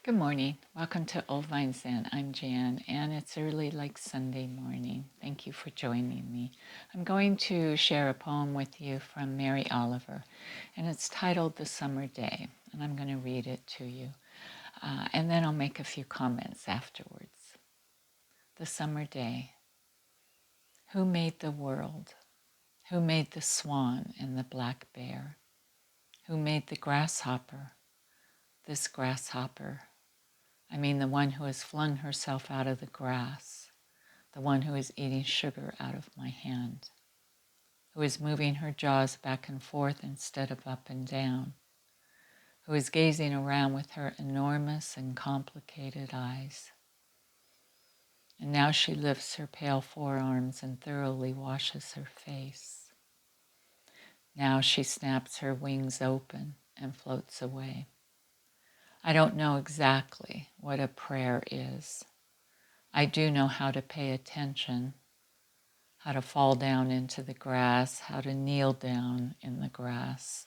Good morning. Welcome to Old Vine Zen. I'm Jan, and it's early like Sunday morning. Thank you for joining me. I'm going to share a poem with you from Mary Oliver, and it's titled The Summer Day, and I'm going to read it to you, and then I'll make a few comments afterwards. The Summer Day. Who made the world? Who made the swan and the black bear? Who made the grasshopper? This grasshopper. I mean the one who has flung herself out of the grass, the one who is eating sugar out of my hand, who is moving her jaws back and forth instead of up and down, who is gazing around with her enormous and complicated eyes. And now she lifts her pale forearms and thoroughly washes her face. Now she snaps her wings open and floats away. I don't know exactly what a prayer is. I do know how to pay attention, how to fall down into the grass, how to kneel down in the grass,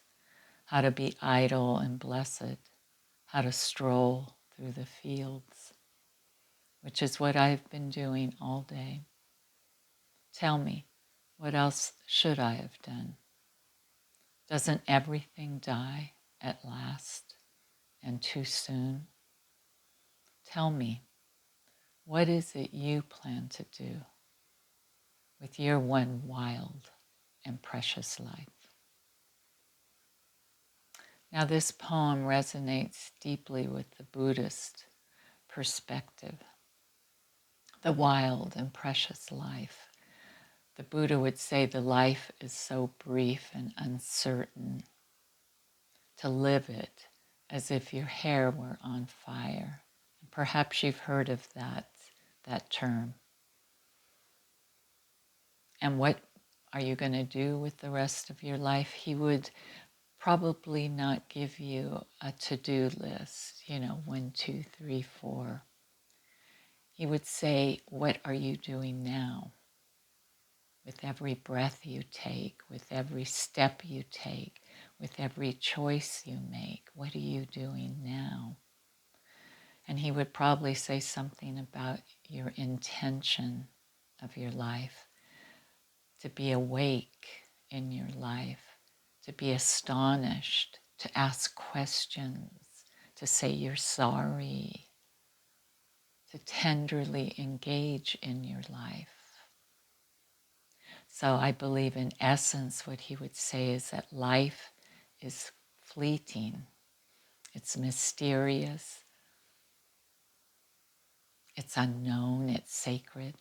how to be idle and blessed, how to stroll through the fields, which is what I've been doing all day. Tell me, what else should I have done? Doesn't everything die at last and too soon? Tell me, what is it you plan to do with your one wild and precious life? Now, this poem resonates deeply with the Buddhist perspective, the wild and precious life. The Buddha would say the life is so brief and uncertain. To live it as if your hair were on fire. Perhaps you've heard of that term. And what are you going to do with the rest of your life? He would probably not give you a to-do list, 1, 2, 3, 4. He would say, what are you doing now? With every breath you take, with every step you take, with every choice you make, what are you doing now? And he would probably say something about your intention of your life, to be awake in your life, to be astonished, to ask questions, to say you're sorry, to tenderly engage in your life. So I believe in essence what he would say is that life is fleeting, it's mysterious, it's unknown, it's sacred,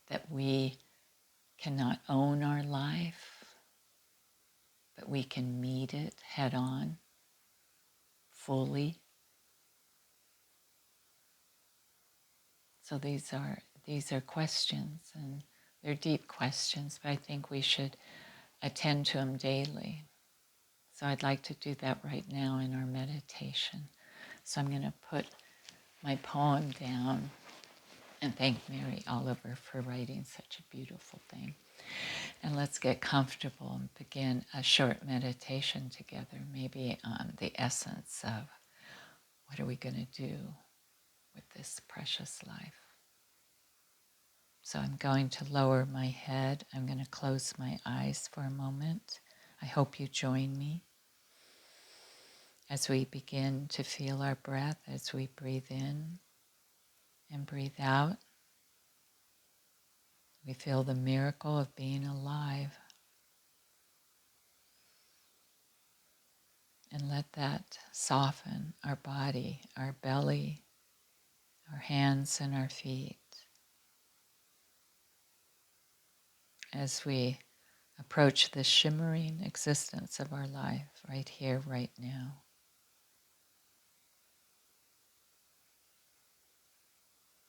that we cannot own our life, but we can meet it head on, fully. So these are questions, and they're deep questions, but I think we should attend to them daily. So I'd like to do that right now in our meditation. So I'm going to put my poem down and thank Mary Oliver for writing such a beautiful thing. And let's get comfortable and begin a short meditation together, maybe on the essence of what are we going to do with this precious life. So I'm going to lower my head. I'm going to close my eyes for a moment. I hope you join me as we begin to feel our breath as we breathe in and breathe out. We feel the miracle of being alive. And let that soften our body, our belly, our hands and our feet as we approach the shimmering existence of our life right here, right now.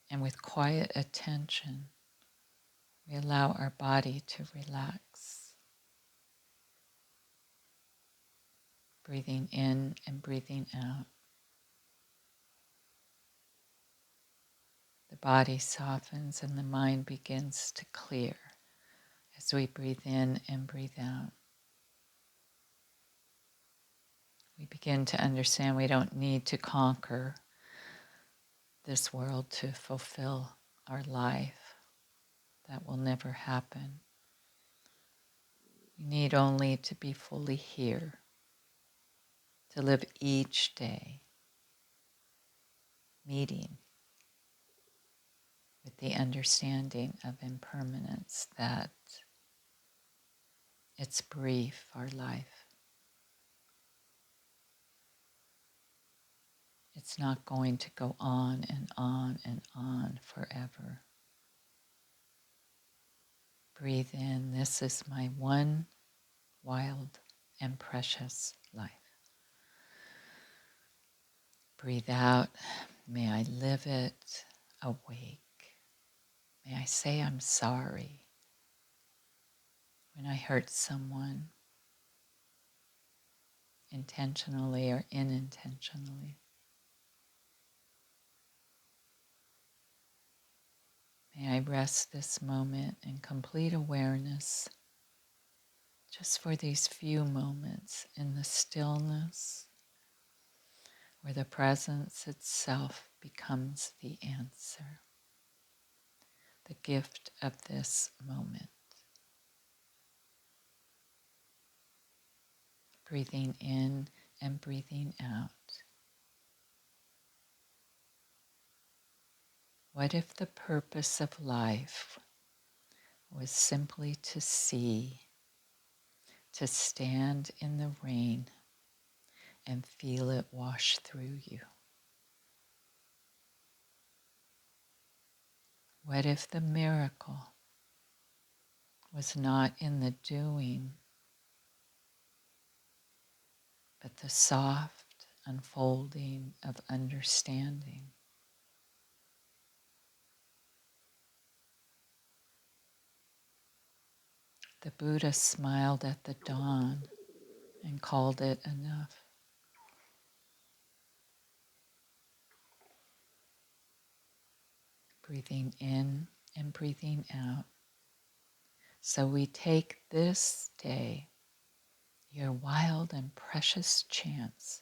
And with quiet attention, we allow our body to relax, breathing in and breathing out. The body softens and the mind begins to clear as we breathe in and breathe out. we begin to understand we don't need to conquer this world to fulfill our life. That will never happen. We need only to be fully here, to live each day meeting with the understanding of impermanence, that it's brief, our life. It's not going to go on and on and on forever. Breathe in, this is my one wild and precious life. Breathe out, may I live it awake. May I say I'm sorry when I hurt someone, intentionally or unintentionally. May I rest this moment in complete awareness, just for these few moments in the stillness, where the presence itself becomes the answer, the gift of this moment. Breathing in and breathing out. What if the purpose of life was simply to see, to stand in the rain and feel it wash through you? What if the miracle was not in the doing, but the soft unfolding of understanding? The Buddha smiled at the dawn and called it enough. Breathing in and breathing out. So we take this day, your wild and precious chance,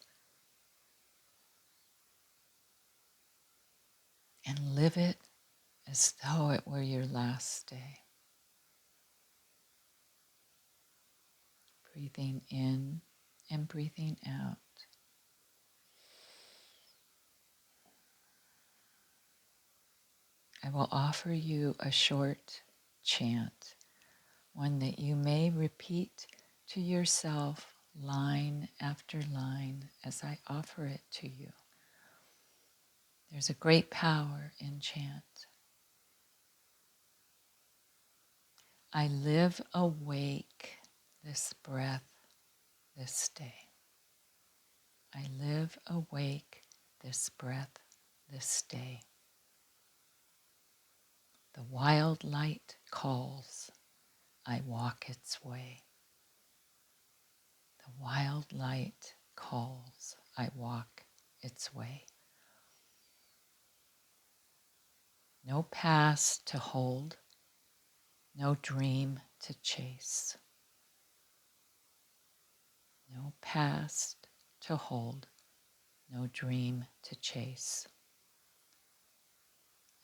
and live it as though it were your last day. Breathing in and breathing out. I will offer you a short chant, one that you may repeat to yourself line after line as I offer it to you. There's a great power in chant. I live awake this breath this day. I live awake this breath this day. The wild light calls, I walk its way. The wild light calls, I walk its way. No past to hold, no dream to chase. No past to hold, no dream to chase.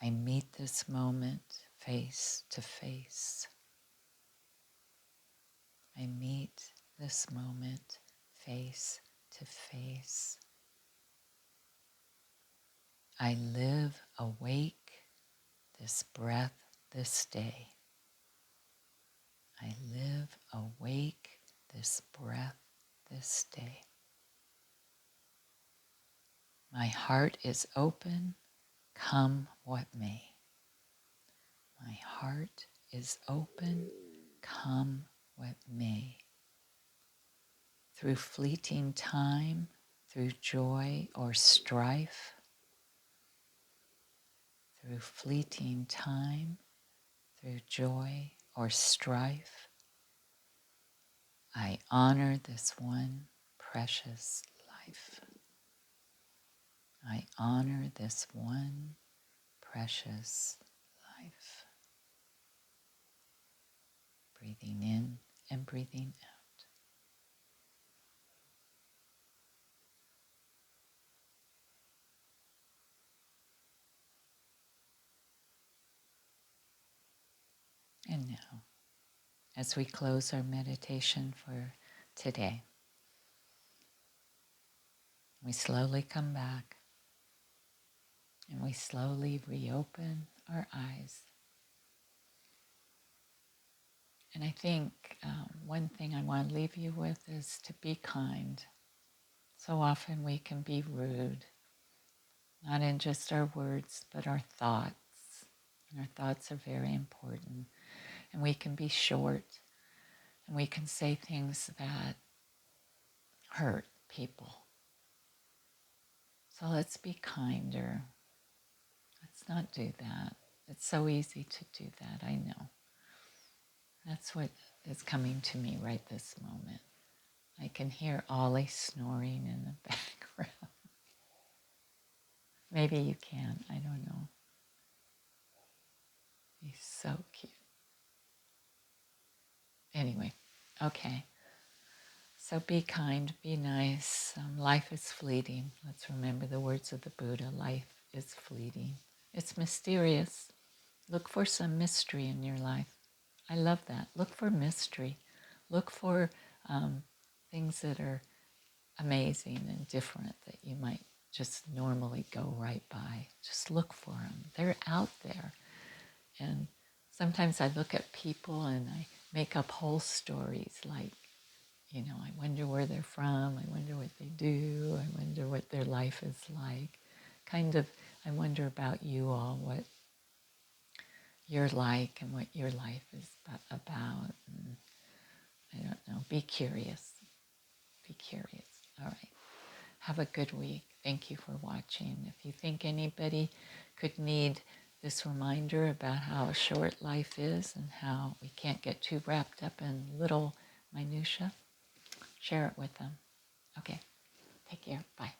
I meet this moment face to face. I meet this moment face to face. I live awake this breath this day. I live awake this breath this day. My heart is open, come what may. My heart is open, come what may. Through fleeting time, through joy or strife, through fleeting time, through joy or strife, I honor this one precious life. I honor this one precious life. Breathing in and breathing out. And now, as we close our meditation for today, we slowly come back and we slowly reopen our eyes. And I think one thing I want to leave you with is to be kind. So often we can be rude, not in just our words, but our thoughts. And our thoughts are very important. And we can be short, and we can say things that hurt people. So let's be kinder. Let's not do that. It's so easy to do that, I know. That's what is coming to me right this moment. I can hear Ollie snoring in the background. Maybe you can, I don't know. He's so cute. Anyway, okay. So be kind, be nice. Life is fleeting. Let's remember the words of the Buddha. Life is fleeting. It's mysterious. Look for some mystery in your life. I love that. Look for mystery. Look for things that are amazing and different that you might just normally go right by. Just look for them. They're out there. And sometimes I look at people and I make up whole stories like, I wonder where they're from. I wonder what they do. I wonder what their life is like. Kind of, I wonder about you all, what you're like and what your life is about. And I don't know. Be curious. Be curious. All right. Have a good week. Thank you for watching. If you think anybody could need this reminder about how short life is and how we can't get too wrapped up in little minutia, share it with them. Okay. Take care. Bye.